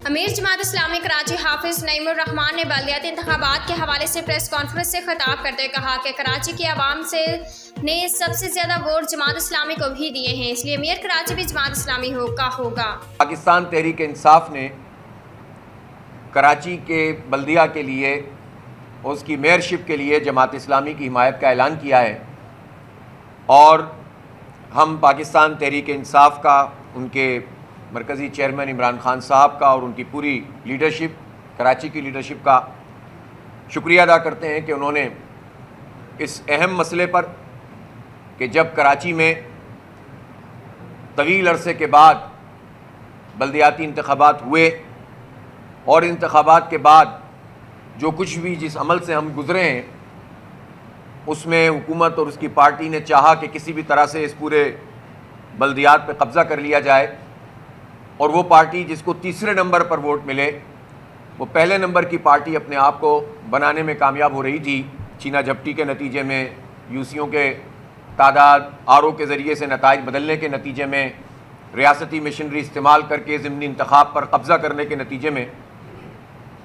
امیر جماعت اسلامی کراچی حافظ نعیم الرحمان نے بلدیاتی انتخابات کے حوالے سے پریس کانفرنس سے خطاب کرتے ہوئے کہا کہ کراچی کی عوام نے سب سے زیادہ ووٹ جماعت اسلامی کو بھی دیے ہیں، اس لیے امیر کراچی بھی جماعت اسلامی ہوگا۔ پاکستان تحریک انصاف نے کراچی کے بلدیہ کے لیے اور اس کی میئرشپ کے لیے جماعت اسلامی کی حمایت کا اعلان کیا ہے، اور ہم پاکستان تحریک انصاف کا، ان کے مرکزی چیئرمین عمران خان صاحب کا اور ان کی پوری لیڈرشپ، کراچی کی لیڈرشپ کا شکریہ ادا کرتے ہیں کہ انہوں نے اس اہم مسئلے پر، کہ جب کراچی میں طویل عرصے کے بعد بلدیاتی انتخابات ہوئے اور انتخابات کے بعد جو کچھ بھی جس عمل سے ہم گزرے ہیں، اس میں حکومت اور اس کی پارٹی نے چاہا کہ کسی بھی طرح سے اس پورے بلدیات پہ قبضہ کر لیا جائے، اور وہ پارٹی جس کو تیسرے نمبر پر ووٹ ملے، وہ پہلے نمبر کی پارٹی اپنے آپ کو بنانے میں کامیاب ہو رہی تھی۔ چینہ جھپٹی کے نتیجے میں، یوسیوں کے تعداد، آر او کے ذریعے سے نتائج بدلنے کے نتیجے میں، ریاستی مشنری استعمال کر کے ضمنی انتخاب پر قبضہ کرنے کے نتیجے میں،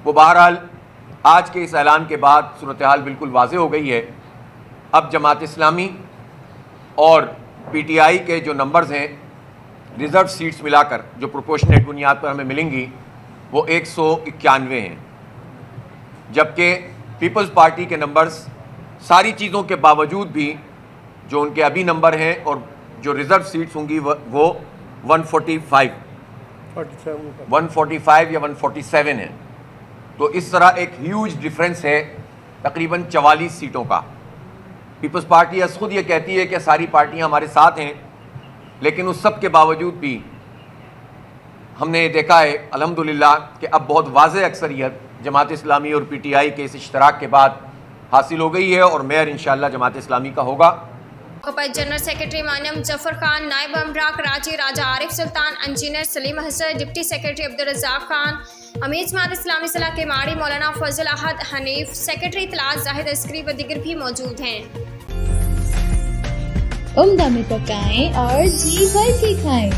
وہ بہرحال آج کے اس اعلان کے بعد صورتحال بالکل واضح ہو گئی ہے۔ اب جماعت اسلامی اور پی ٹی آئی کے جو نمبرز ہیں، ریزرو سیٹس ملا کر جو پروپورشنیٹ بنیاد پر ہمیں ملیں گی، وہ 191 ہیں، جبکہ پیپلز پارٹی کے نمبرز ساری چیزوں کے باوجود بھی جو ان کے ابھی نمبر ہیں اور جو ریزرو سیٹس ہوں گی وہ 145 یا 147 ہیں۔ تو اس طرح ایک ہیوج ڈیفرنس ہے، تقریباً 44 سیٹوں کا۔ پیپلز پارٹی از خود یہ کہتی ہے کہ ساری پارٹیاں ہمارے ساتھ ہیں، لیکن اس سب کے باوجود بھی ہم نے دیکھا ہے الحمدللہ کہ اب بہت واضح اکثریت جماعت اسلامی اور پی ٹی آئی کے اس اشتراک کے بعد حاصل ہو گئی ہے، اور میئر انشاءاللہ جماعت اسلامی کا ہوگا۔ جنرل سیکرٹری مانم ظفر خان، نائب امرا کراچی راجہ عارف سلطان، انجینئر سلیم حسن، ڈپٹی سیکرٹری عبدالرزاق خان، امیر جماعت اسلامی صلاح کے ماڑی مولانا فضل احد حنیف، سیکرٹری اطلاعات زاہد عسکری و دیگر بھی موجود ہیں۔ عمدہ میں پکائیں اور جی بھر کے کھائیں۔